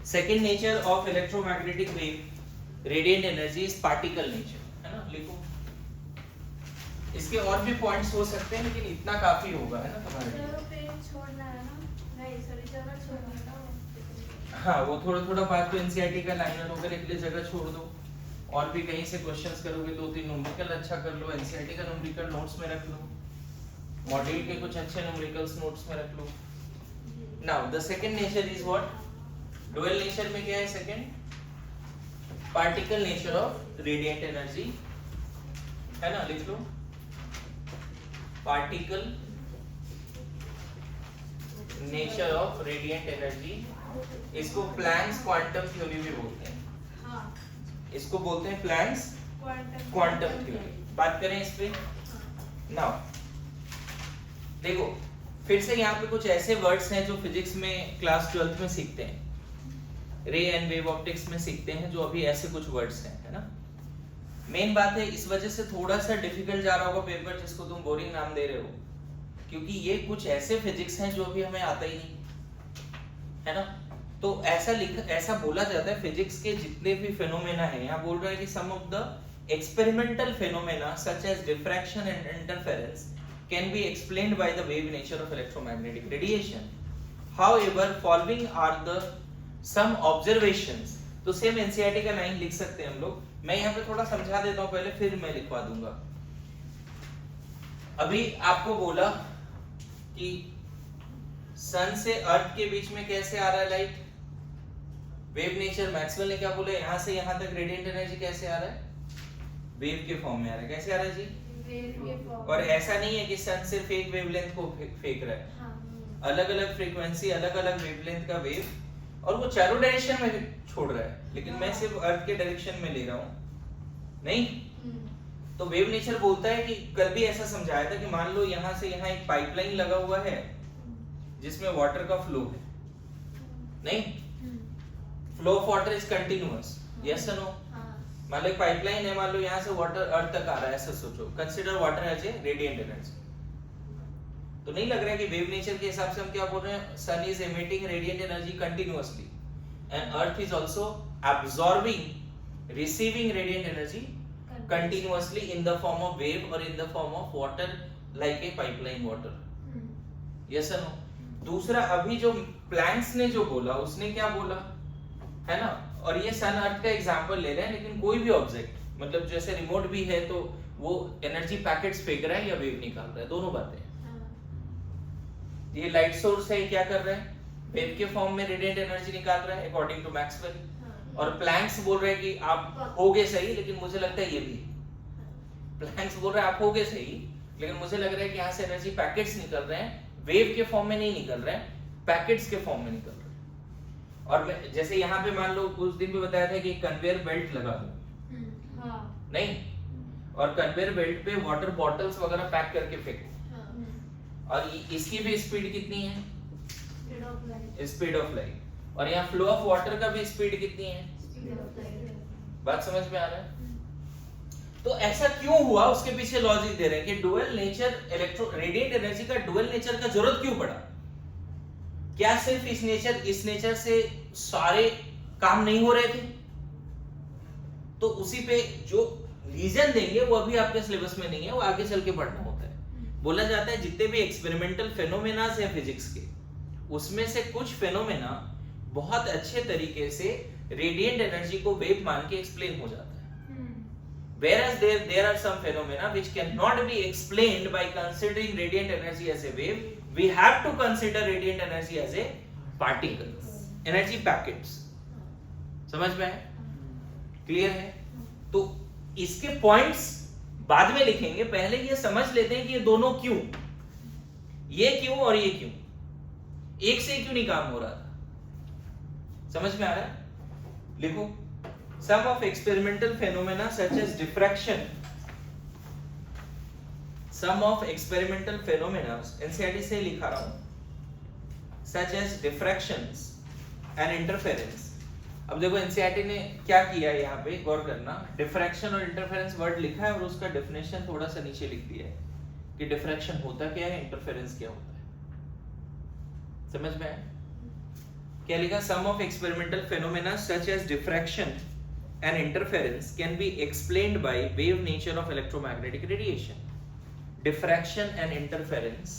Second nature of electromagnetic wave radiant energy is particle nature, है ना, लिखो। इसके और भी पॉइंट्स हो सकते हैं लेकिन इतना काफी होगा, है ना तुम्हारे लिए। छोड़ना है ना, नहीं सॉरी जगह छोड़ना है। हाँ, वो थोड़ा थोड़ा बात तो एनसीईआरटी का लाइनर वगैरह के लिए जगह छोड़ दो। और भी कहीं से क्वेश्चंस करोगे, 2-3 न्यूमेरिकल अच्छा कर लो, एनसीईआरटी का न्यूमेरिकल नोट्स में रख लो, मॉड्यूल के कुछ अच्छे न्यूमेरिकल्स नोट्स में रख लो। Now the second nature is what? Dual nature में क्या है second? Particle nature of radiant energy, है ना, लिख लो। Particle nature of radiant energy, इसको प्लैंक्स क्वांटम थ्योरी भी बोलते हैं। हाँ, इसको बोलते हैं प्लैंक्स क्वांटम थ्योरी। बात करें इस पे। नाउ देखो, फिर से यहाँ पे कुछ ऐसे वर्ड्स हैं जो फिजिक्स में क्लास 12th में सीखते हैं, रे एंड वेव ऑप्टिक्स में सीखते हैं, जो अभी ऐसे कुछ वर्ड्स हैं, है ना। मेन बात है, इस वजह से थोड़ा सा डिफिकल्ट जा रहा होगा पेपर जिसको तुम बोरिंग नाम दे रहे हो, क्योंकि ये कुछ ऐसे फिजिक्स हैं जो अभी हमें आता ही नहीं, है ना। तो ऐसा बोला जाता है फिजिक्स के जितने भी फेनोमेना हैं, यहाँ बोल रहा है कि some of the experimental phenomena such as diffraction and interference can be explained by the wave nature of electromagnetic radiation. However, following are the some observations. तो सेम एनसीईआरटी का लाइन लिख सकते हैं हम लोग। मैं यहाँ पे थोड़ा समझा देता हूँ पहले, फिर मैं लिखवा दूंगा। अभी आपको बोला कि सन से अर्थ के बीच में कैसे आ रहा है लाइट, वेव नेचर। मैक्सवेल ने क्या बोला, यहाँ से यहाँ तक रेडिएंट एनर्जी कैसे आ रहा है? वेव के फॉर्म में आ रहा है। कैसे आ रहा है जी? और ऐसा नहीं है कि सन सिर्फ एक वेवलेंथ को फेंक रहा है। हाँ। अलग अलग फ्रीक्वेंसी, अलग अलग वेवलेंथ का वेव, और वो चारों डायरेक्शन में छोड़ रहा है, लेकिन हाँ। मैं सिर्फ अर्थ के डायरेक्शन में ले रहा हूँ, नहीं। तो वेव नेचर बोलता है कि कल भी ऐसा समझाया था कि मान लो यहाँ से यहाँ एक पाइपलाइन लगा हुआ है जिसमें वाटर का फ्लो है, नहीं, flow of water is continuous, yes और नो। मान लो एक पाइपलाइन है, मान लो यहाँ से वाटर अर्थ तक आ रहा है, ऐसा सोचो, consider water as a radiant energy. तो नहीं लग रहा है कि वेव नेचर के हिसाब से हम क्या बोल रहे हैं, sun is emitting radiant energy continuously and earth is also absorbing receiving radiant energy continuously in the form of wave और in the form of water, like a pipeline water, yes और नो। दूसरा, अभी जो planks ने जो बोला, उसने क्या बोला, है ना, और ये सन अर्थ का एग्जांपल ले रहे हैं, लेकिन कोई भी ऑब्जेक्ट, मतलब जैसे रिमोट भी है तो वो एनर्जी पैकेट्स फेंक रहा है या वेव निकाल रहा है, दोनों बातें। ये लाइट सोर्स है, क्या कर रहा है, वेव के फॉर्म में रेडिएंट एनर्जी निकाल रहा है अकॉर्डिंग टू मैक्सवेल, और प्लैंक्स बोल रहे हैं कि आप होगे सही, लेकिन मुझे लगता है ये भी, प्लैंक्स बोल रहे हैं आप होगे सही, लेकिन मुझे लग रहा है कि यहाँ से एनर्जी पैकेट्स निकल रहे हैं, वेव के फॉर्म में नहीं निकल रहे हैं, पैकेट्स के फॉर्म में निकल रहे हैं। और जैसे यहाँ पे मान लो उस दिन भी बताया था कि कन्वेयर बेल्ट लगा दो, हाँ। नहीं, और कन्वेयर बेल्ट पे वाटर बॉटल्स वगैरह पैक करके फेंको, हाँ। और इसकी भी स्पीड कितनी है, स्पीड ऑफ लाइट, और यहाँ फ्लो ऑफ वाटर का भी स्पीड कितनी है, स्पीड ऑफ लाइट। बात समझ में आ रहा है? तो ऐसा क्यों हुआ, उसके पीछे लॉजिक दे रहे हैं कि डुअल नेचर, रेडिएंट एनर्जी का डुअल नेचर का जरूरत क्यों पड़ा। क्या सिर्फ इस नेचर से सारे काम नहीं हो रहे थे? तो उसी पे जो रीजन देंगे वो अभी आपके सिलेबस में नहीं है, वो आगे चल के पढ़ना होता है। बोला जाता है जितने भी एक्सपेरिमेंटल फेनोमेना है फिजिक्स के, उसमें से कुछ फेनोमेना बहुत अच्छे तरीके से रेडिएंट एनर्जी को वेव मान के एक्सप्लेन हो जाता है, whereas there are some phenomena which cannot be explained by considering radiant energy as a wave. We have to consider radiant energy as a particle, energy packets. समझ में है? Clear है? तो इसके पॉइंट्स बाद में लिखेंगे, पहले ये समझ लेते हैं कि ये दोनों क्यों, ये क्यों और ये क्यों, एक से क्यों नहीं काम हो रहा था। समझ में आ रहा है? लिखो, some of experimental phenomena such as diffraction, some of experimental phenomena, NCERT से लिखा रहा हूं, such as diffractions and interference। अब देखो NCERT ने क्या किया है, यहाँ पे गौर करना, diffraction और interference वर्ड लिखा है और उसका definition थोड़ा सा नीचे लिख दिया है कि diffraction होता क्या है, interference क्या होता है। समझ में आया? क्या लिखा? Some of experimental phenomena such as diffraction and interference can be explained by wave nature of electromagnetic radiation. Diffraction and interference.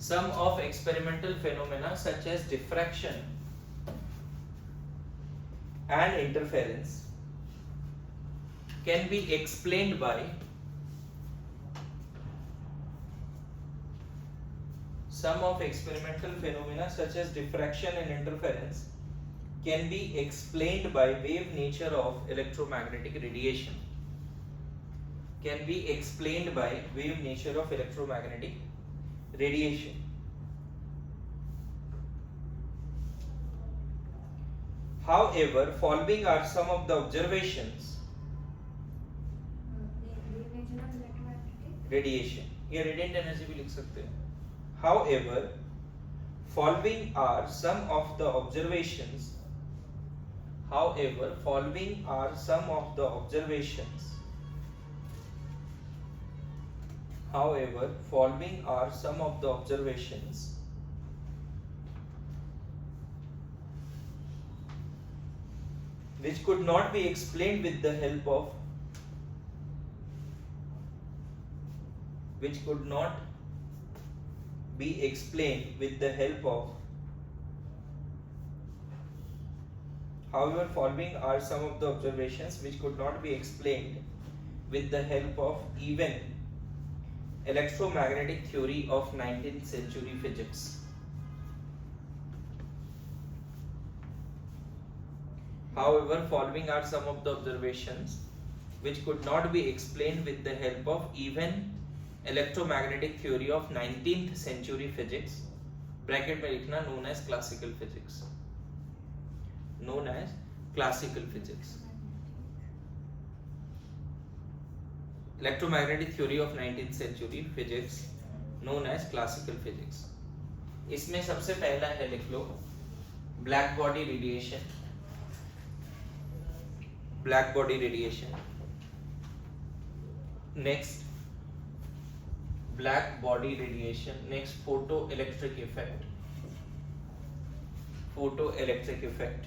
Some of experimental phenomena such as diffraction and interference can be explained by some of experimental phenomena such as diffraction and interference can be explained by wave nature of electromagnetic radiation. Can be explained by wave nature of electromagnetic radiation. However, following are some of the observations. Radiation. ये radiant energy भी लिख सकते हैं. However, following are some of the observations. However, following are some of the observations. However, following are some of the observations which could not be explained with the help of However, following are some of the observations which could not be explained with the help of even electromagnetic theory of 19th century physics. However, following are some of the observations which could not be explained with the help of even electromagnetic theory of 19th century physics. Bracket में लिखना known as classical physics. Known as classical physics. Electromagnetic theory of 19th century physics known as classical physics. इसमें सबसे पहला है, लिख लो, black body radiation. Black body radiation. Next, black body radiation. Next, photoelectric effect. Photoelectric effect.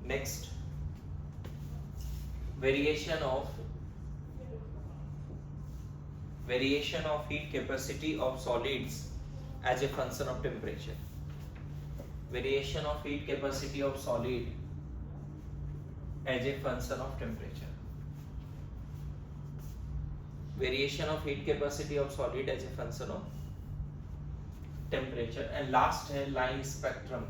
Next, variation of heat capacity of solids as a function of temperature. Variation of heat capacity of solid as a function of temperature. Variation of heat capacity of solid as a function of temperature. And last है line spectrum.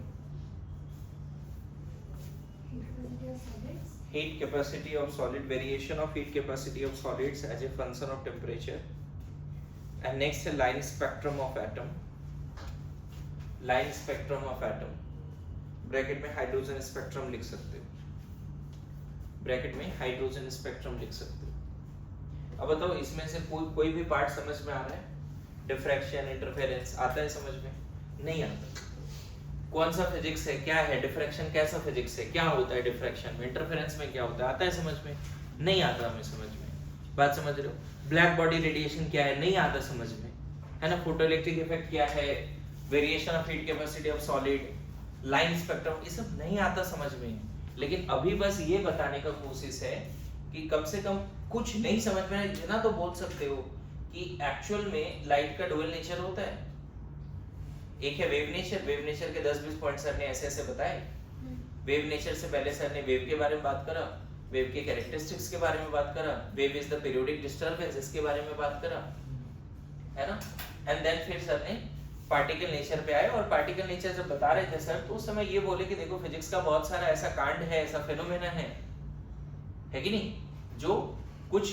Heat capacity of solid, variation of heat capacity of solids as a function of temperature. And next है line spectrum of atom. Line spectrum of atom. Bracket में hydrogen spectrum लिख सकते हो. Bracket में hydrogen spectrum लिख सकते हो. अब बताओ इसमें से कोई भी पार्ट समझ में आ रहा है? डिफ्रैक्शन, इंटरफेरेंस आता है समझ में? नहीं आता. कौन सा फिजिक्स है, क्या है डिफ्रैक्शन, कैसा फिजिक्स है, क्या होता है डिफ्रैक्शन में, इंटरफेरेंस में क्या होता है, आता है समझ में? नहीं आता हमें समझ में. बात समझ रहे हो? ब्लैक बॉडी रेडिएशन क्या है, नहीं आता समझ में, है ना. फोटोइलेक्ट्रिक इफेक्ट क्या है, variation of heat capacity of solid, line spectrum, ये सब नहीं आता समझ में. लेकिन अभी बस ये बताने का कोशिश है कि कम से कम कुछ नहीं समझ में इतना तो बोल सकते हो कि एक्चुअल में लाइट का डुअल नेचर होता है. एक है वेव नेचर. वेव नेचर के 10-20 पॉइंट सर ने ऐसे ऐसे बताए. वेव नेचर से पहले सर ने वेव के बारे में बात करा, वेव के कैरेक्टरिस्टिक्स के बारे में बात करा, wave is the periodic disturbance इसके बारे में बात करा, है ना. एंड देन फिर सर ने पार्टिकल नेचर पे आए, और पार्टिकल नेचर जब बता रहे थे सर तो उस समय ये बोले कि देखो फिजिक्स का बहुत सारा ऐसा कांड है, ऐसा फेनोमेना है कि नहीं, जो कुछ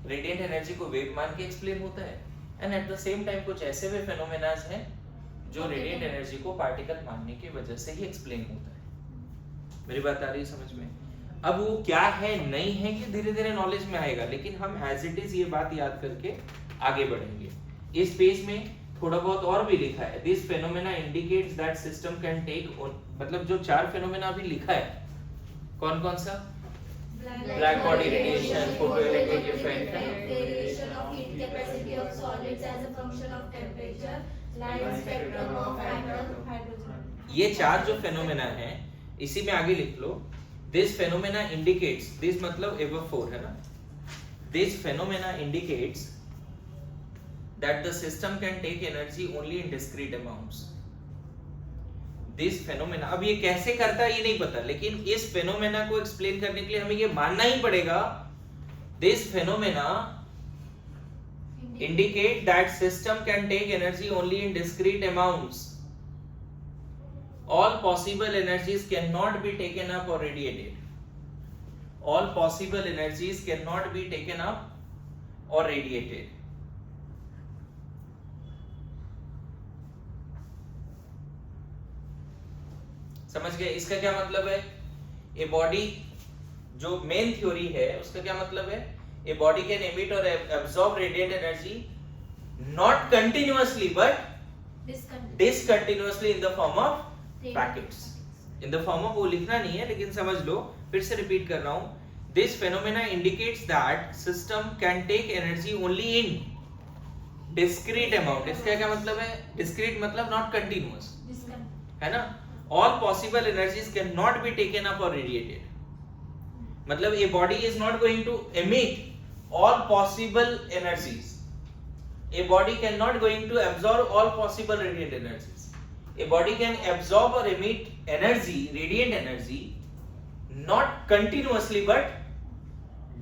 रेडिएंट एनर्जी को वेव मान के एक्सप्लेन होता है, and at the same time कुछ ऐसे भी फेनोमेनास हैं जो रेडिएंट एनर्जी को पार्टिकल मानने की वजह से ही एक्सप्लेन होता है. मेरी बात आ रही है समझ में? अब वो क्या है नहीं है ये धीरे धीरे नॉलेज में आएगा, लेकिन हम एज इट इज ये बात याद करके आगे बढ़ेंगे. इस पेज में थोड़ा बहुत और भी लिखा है. This phenomena indicates that system can take, मतलब जो 4 फेनोमेना अभी लिखा है, कौन कौन सा? Black body radiation, photoelectric effect, variation of heat capacity of solids as a function of temperature, light spectrum of hydrogen. ये 4 जो फेनोमेना है, इसी में आगे लिख लो, दिस फेनोमेना इंडिकेट्स, दिस मतलब एबव 4 है ना, this phenomena indicates that the system can take energy only in discrete amounts. This phenomena, अब ये कैसे करता है ये नहीं पता, लेकिन इस फेनोमेना को एक्सप्लेन करने के लिए हमें ये मानना ही पड़ेगा, this phenomena indicate that system can take energy only in discrete amounts. All possible energies cannot be taken up or radiated. All possible energies cannot be taken up or radiated. समझ गए? इसका क्या मतलब है? ए बॉडी, जो main theory है उसका क्या मतलब है? ए बॉडी कैन एमिट और absorb radiant energy not continuously but discontinuously in the form of packets. In the form of वो लिखना नहीं है, लेकिन समझ लो, फिर से रिपीट कर रहा हूं, this phenomena indicates that system can take energy only in discrete amount. इसका क्या मतलब है? डिस्क्रीट मतलब नॉट कंटिन्यूअस, है ना? All possible energies cannot be taken up or radiated. मतलब a body is not going to emit all possible energies. A body cannot going to absorb all possible radiant energies. A body can absorb or emit energy, radiant energy, not continuously but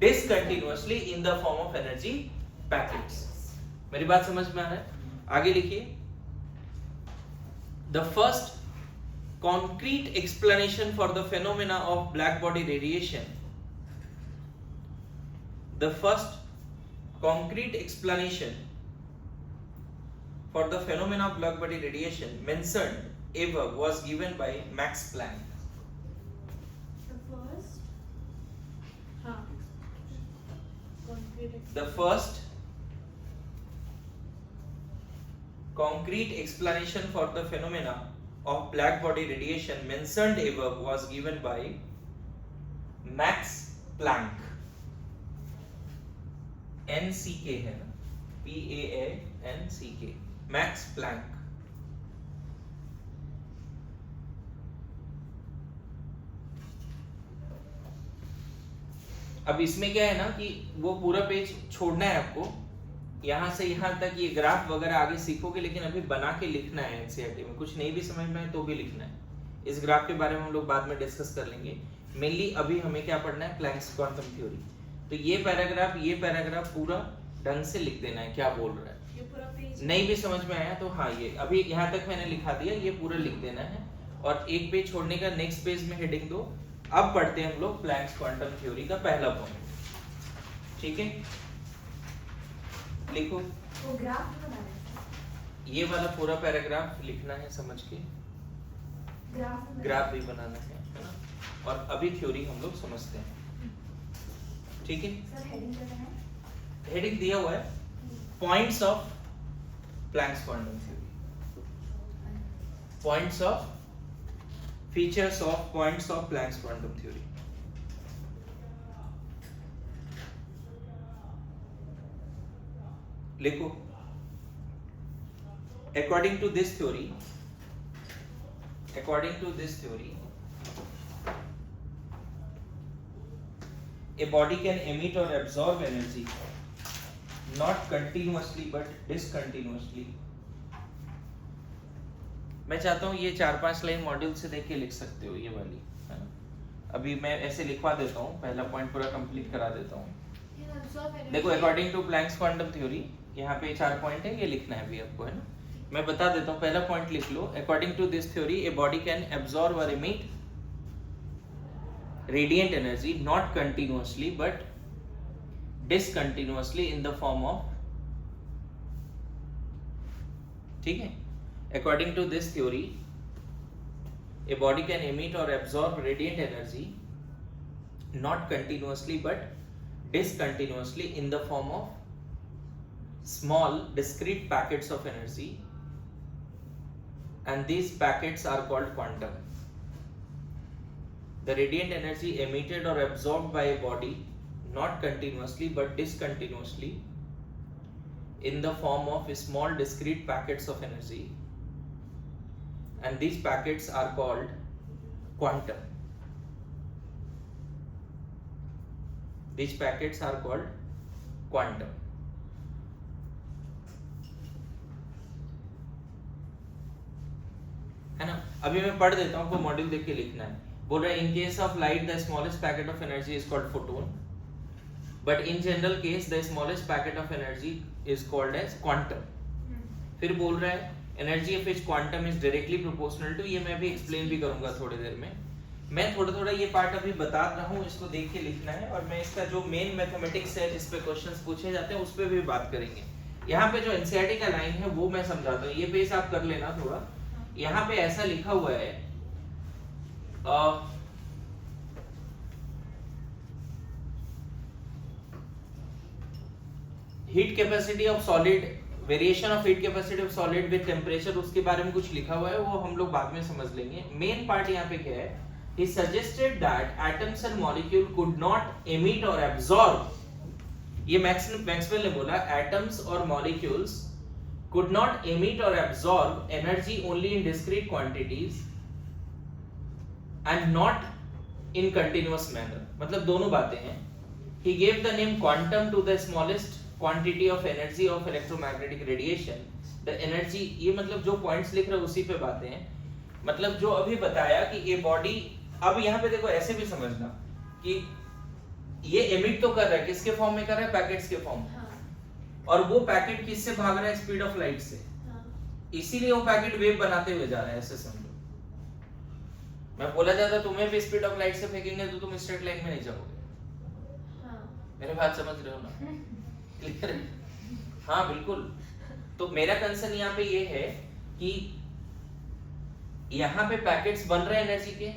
discontinuously in the form of energy packets. मेरी बात समझ में आ रहा है? आगे लिखिए, the first concrete explanation for the phenomena of black body radiation. The first concrete explanation for the phenomena of black body radiation mentioned above was given by Max Planck. The first concrete explanation for the phenomena of black body radiation mentioned above was given by Max Planck. NCK है ना, PANCK, Max Planck. अब इसमें क्या है ना कि वो पूरा पेज छोड़ना है आपको, यहाँ से यहाँ तक ये ग्राफ वगैरह आगे सीखोगे, लेकिन अभी बना के लिखना है एनसीईआरटी में। कुछ नहीं भी समझ में आए तो भी लिखना है। इस ग्राफ के बारे में हम लोग बाद में डिस्कस कर लेंगे। मेनली अभी हमें क्या पढ़ना है? Planck's quantum theory. तो ये पैराग्राफ पूरा ढंग से लिख देना है क्या बोल रहा है। ये पूरा पेज नहीं भी समझ में आया तो हाँ, ये अभी यहाँ तक मैंने लिखा दिया, ये पूरा लिख देना है और एक पेज छोड़ने का, नेक्स्ट पेज में हेडिंग दो। अब पढ़ते हैं हम लोग प्लैंक्स क्वांटम थ्योरी का पहला पॉइंट। ठीक है, लिखो। वो ग्राफ बनाना है, ये वाला पूरा पैराग्राफ लिखना है समझ के, ग्राफ भी बनाना है ना? और अभी थ्योरी हम लोग समझते हैं। ठीक है, सर हेडिंग क्या है? हेडिंग दिया हुआ है points of Planck's quantum theory, points of features of points of Planck's quantum theory. लिखो, according to this theory, a body can emit or absorb energy not continuously but discontinuously. मैं चाहता हूँ ये 4-5 लाइन मॉड्यूल से देख के लिख सकते हो, ये वाली है ना? अभी मैं ऐसे लिखवा देता हूँ, पहला पॉइंट पूरा कंप्लीट करा देता हूँ। देखो, according to Planck's quantum theory, यहाँ पे 4 पॉइंट है, ये लिखना है भी आपको, है ना? मैं बता देता हूँ, पहला पॉइंट लिख लो, according to this theory a body can absorb और emit radiant energy not continuously but discontinuously in the form of, ठीक है? According to this theory, a body can emit or absorb radiant energy not continuously but discontinuously in the form of small discrete packets of energy, and these packets are called quantum. The radiant energy emitted or absorbed by a body not continuously but discontinuously in the form of small discrete packets of energy, and these packets are called quantum. These packets are called quantum. है ना? अभी मैं पढ़ देता हूँ, आपको module देख के लिखना है। बोल रहा है in case of light the smallest packet of energy is called photon, but in general case the smallest packet of energy is called as quantum. फिर बोल रहा है energy of which quantum is directly proportional to, ये मैं भी explain भी करूंगा थोड़ी देर में। मैं थोड़ा थोड़ा ये पार्ट अभी बता रहा हूँ, इसको देख के लिखना है, और मैं इसका जो मेन मैथमेटिक्स है जिस पे क्वेश्चंस पूछे जाते हैं उस पे भी बात करेंगे। यहाँ पे जो एनसीईआरटी का लाइन है वो मैं समझाता हूँ, ये पेज आप कर लेना थोड़ा। यहाँ पे ऐसा लिखा हुआ है heat capacity of solid, variation of heat capacity of solid with temperature, उसके बारे में कुछ लिखा हुआ है, वो हम लोग बाद में समझ लेंगे। मेन पार्ट यहाँ पे क्या है, he suggested that atoms and molecule could not emit or absorb, ये मैक्सवेल ने बोला atoms और molecules could not emit or absorb energy only in discrete quantities and not in continuous manner, मतलब दोनों बातें हैं। he gave the name quantum to the smallest quantity of energy of electromagnetic radiation, the energy, ये मतलब जो points लिख रहे हैं उसी पे बातें हैं। मतलब जो अभी बताया कि ये बॉडी, अब यहाँ पे देखो ऐसे भी समझना कि ये एमिट तो कर रहा है, किसके फॉर्म में कर रहा है, पैकेट्स के फॉर्म में, और वो पैकेट किससे भाग रहा है, स्पीड ऑफ लाइट से, इसीलिए वो पैकेट वेव बनाते हुए जा रहा है, ऐसे समझो। मैं बोला जाता तुम्हें भी स्पीड ऑफ लाइट से फेंकेंगे तो तुम स्ट्रेट लाइन में नहीं जाओगे। मेरी बात समझ रहे हो ना? क्लियर है? हाँ बिल्कुल। तो मेरा कंसर्न यहाँ पे ये है कि यहाँ पे पैकेट्स बन रहे हैं एनर्जी के,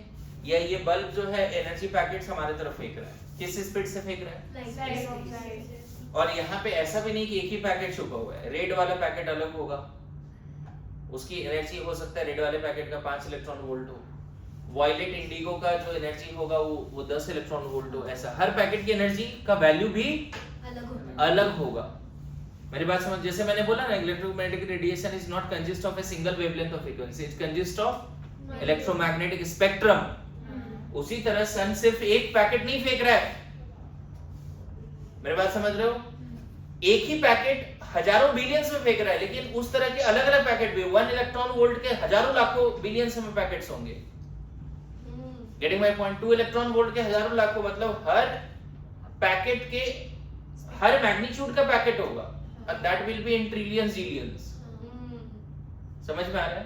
या ये बल्ब जो है एनर्जी पैकेट्स हमारे तरफ फेंक रहा है, किस स्पीड से फेंक रहा है? और यहाँ पे ऐसा भी नहीं कि एक ही पैकेट छुपा हुआ है, रेड वाला पैकेट अलग होगा, उसकी एनर्जी हो सकता है रेड वाले पैकेट का 5 इलेक्ट्रॉन वोल्ट हो, वायलेट इंडिगो का जो एनर्जी होगा वो 10 इलेक्ट्रॉन वोल्ट हो, ऐसा हर पैकेट की एनर्जी का वैल्यू भी अलग होगा। मेरी बात समझ, जैसे मैंने बोला ना, electromagnetic radiation is not consist of a single wavelength of frequency, it consist of electromagnetic spectrum. उसी तरह सन सिर्फ एक पैकेट नहीं फेंक रहा है, मेरी बात समझ रहे हो? एक ही पैकेट हजारों बिलियंस में फेंक रहा है, लेकिन उस तरह के अलग अलग पैकेट भी 1 इलेक्ट्रॉन वोल्ट के हजारों लाखों बिलियंस में पैकेट्स होंगे। Getting my point? 2 electron volt के हजारों लाखों, मतलब हर पैकेट के हर मैग्नीट्यूड का पैकेट होगा, and that will be in trillions zillions। समझ में आ रहा है?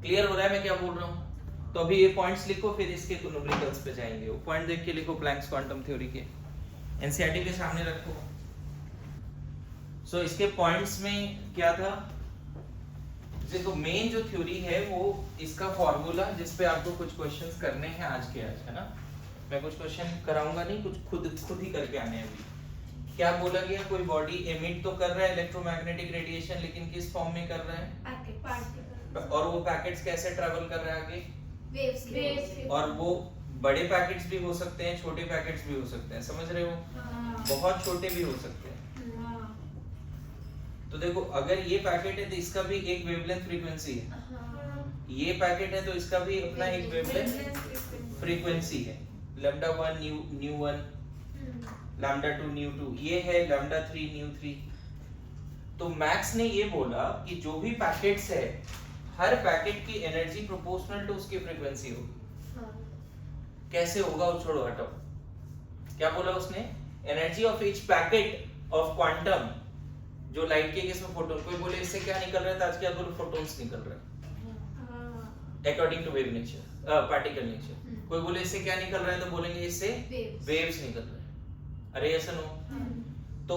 क्लियर हो रहा है मैं क्या बोल रहा हूँ? तो अभी ये पॉइंट्स लिखो, फिर इसके न्यूमेरिकल्स पे जाएंगे। वो पॉइंट देख के लिखो, प्लैंक्स क्वांटम थ्योरी के, एनसीईआरटी के सामने रखो। सो इसके पॉइंट्स में क्या था, देखो मेन जो थ्योरी है वो इसका फॉर्मूला, जिस पे आपको कुछ क्वेश्चंस करने हैं आज के आज, है ना? मैं कुछ क्वेश्चन कराऊंगा नहीं, कुछ खुद ही करके आने हैं। अभी क्या बोला गया, कोई बॉडी एमिट तो कर रहा है इलेक्ट्रोमैग्नेटिक रेडिएशन, लेकिन किस फॉर्म में कर रहा है, और वो पैकेट्स कैसे ट्रैवल कर रहे हैं आगे, वेव्स। और वो बड़े पैकेट्स भी हो सकते हैं, छोटे पैकेट्स भी हो सकते हैं, समझ रहे हो? बहुत छोटे भी हो सकते हैं। तो देखो अगर ये पैकेट है तो इसका भी एक वेवलेंथ फ्रीक्वेंसी है, ये पैकेट है तो इसका भी अपना एक वेवलेंथ फ्रीक्वेंसी है, लैम्डा 1 न्यू 1, लैम्डा 2 न्यू 2, ये है लैम्डा 3 न्यू 3। तो मैक्स ने ये बोला कि जो भी पैकेट्स है, हर पैकेट की एनर्जी प्रोपोर्शनल टू उसकी फ्रीक्वेंसी होगी। कैसे होगा वो छोड़ो, हटाओ। क्या बोला उसने, energy of each packet of quantum, जो लाइट के केस में फोटोन, कोई बोले इससे क्या निकल रहा है, तो आज क्या बोलो, फोटोन्स निकल रहा है according to wave nature, particle nature. कोई बोले इससे क्या निकल रहा है, तो बोलेंगे इससे वेव्स निकल रहे हैं। अरे ऐसा नो। तो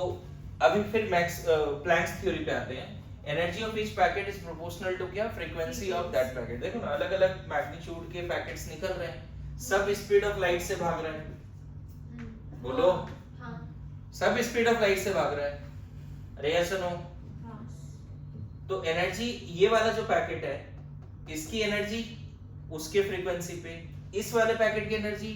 अभी फिर मैक्स प्लैंक्स थ्योरी पे आते हैं। Energy of each packet is proportional to क्या, फ्रीक्वेंसी ऑफ दैट पैकेट। देखो ना, अलग अलग मैग्नीट्यूड के पैकेट्स निकल रहे हैं, सब स्पीड ऑफ लाइट से भाग रहे हैं। बोलो, सब स्पीड ऑफ लाइट से भाग रहा है। अरे ऐसा नो। तो एनर्जी, ये वाला जो पैकेट है, इसकी एनर्जी उसके फ्रीक्वेंसी पे, इस वाले पैकेट की एनर्जी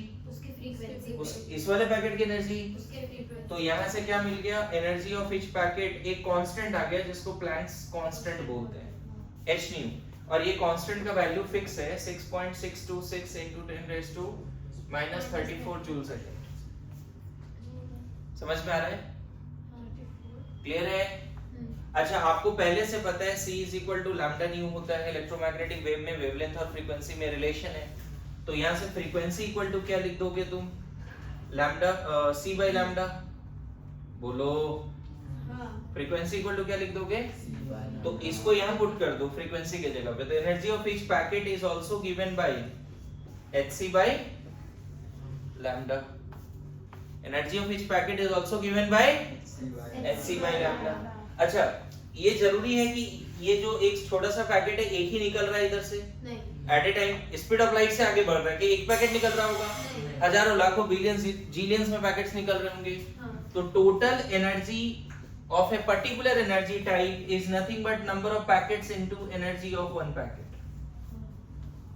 इस वाले पैकेट की एनर्जी। उसके frequency। तो यहाँ से क्या मिल गया, एनर्जी ऑफ ईच पैकेट एक कांस्टेंट आ गया जिसको प्लैंक्स कांस्टेंट बोलते हैं, h न्यू, और ये कांस्टेंट का वैल्यू फिक्स है 6.626 into 10 raised to minus 34 joule second. समझ में आ रहा है, क्लियर है? अच्छा, आपको पहले से पता है C is equal to lambda nu होता है, इलेक्ट्रोमैग्नेटिक वेव में वेवलेंथ और फ्रीक्वेंसी में रिलेशन है, तो यहाँ से फ्रीक्वेंसी इक्वल टू क्या लिख दोगे तुम, लैम्डा C बाय लैम्डा, बोलो फ्रीक्वेंसी इक्वल टू क्या लिख दोगे, तो इसको यहाँ पुट कर दो फ्रीक्वेंसी के जगह पे, तो energy of each packet is also given by hc by lambda, energy of each packet is also given by hc by lambda. अच्छा, ये जरूरी है कि ये जो एक छोटा सा पैकेट है एक ही निकल रहा है इधर से नहीं, at a time, speed of light से आगे बढ़ रहा है, कि एक पैकेट निकल रहा होगा, हजारों लाखों बिलियंस जिलियंस में पैकेट्स निकल रहे होंगे, तो total energy of a particular energy type is nothing but number of packets into energy of one packet।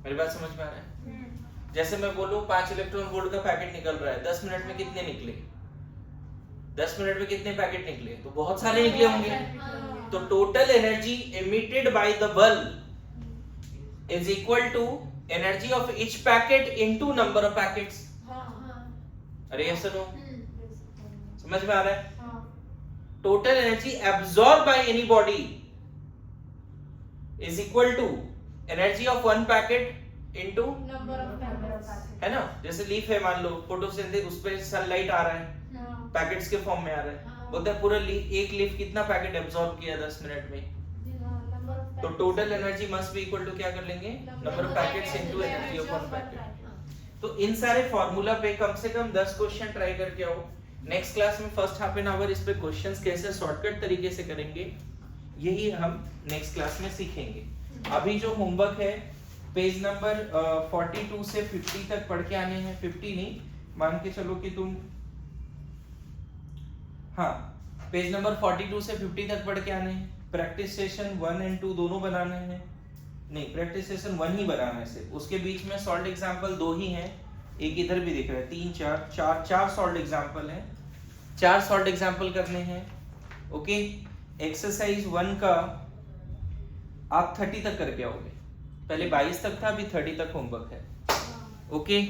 मेरी बात समझ में आ रहा है? जैसे मैं बोलूं 5 इलेक्ट्रॉन वोल्ट का पैकेट निकल रहा है, 10 मिनट में कितने निकले, 10 मिनट में कितने पैकेट निकले, तो बहुत सारे निकले होंगे, तो total energy emitted by the bulb is equal to energy of each packet into number of packets। अरे यस नो, समझ में आ रहा है? Total energy absorbed by any body is equal to energy of one packet into number of packets, है ना, जैसे leaf है मान लो, फोटोसिंथेसिस, उस पे सनलाइट आ रहा है, पैकेट्स के फॉर्म में आ रहा है, बोलते हैं पूरा एक लीफ कितना पैकेट एब्सॉर्ब किया 10 मिनट में, तो total energy must be equal to क्या कर लेंगे, number of packets into energy of one packet. तो इन सारे फार्मूला पे कम से कम 10 क्वेश्चन ट्राई करके आओ। नेक्स्ट क्लास में फर्स्ट हाफ एन आवर इस पे क्वेश्चंस कैसे शॉर्टकट तरीके से करेंगे, यही हम नेक्स्ट क्लास में सीखेंगे। अभी जो होमवर्क है पेज नंबर 42 से 50 तक पढ़ के आने हैं, 50 नहीं, मान के चलो कि तुम, हाँ, पेज नंबर 42 से 50 तक पढ़ के आने हैं। प्रैक्टिस सेशन 1 और 2 दोनों बनाने हैं, नहीं प्रैक्टिस सेशन 1 ही बनाना है सिर्फ, उसके बीच में सॉल्व एग्जांपल 2 ही हैं, एक इधर भी दिख रहा है, 3 4 सॉल्व एग्जांपल हैं, 4 सॉल्व एग्जांपल करने हैं। ओके, एक्सरसाइज 1 का आप 30 तक करके आओगे, पहले 22 तक था, अभी 30 तक होमवर्क है। ओके,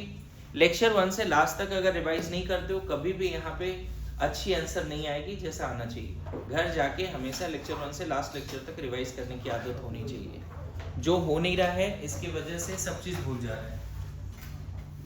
लेक्चर 1 से लास्ट तक अगर रिवाइज नहीं करते हो, कभी भी यहाँ पे अच्छी आंसर नहीं आएगी जैसा आना चाहिए। घर जाके हमेशा लेक्चर 1 से लास्ट लेक्चर तक रिवाइज करने की आदत होनी चाहिए। जो हो नहीं रहा है इसकी वजह से सब चीज भूल जा रहा है।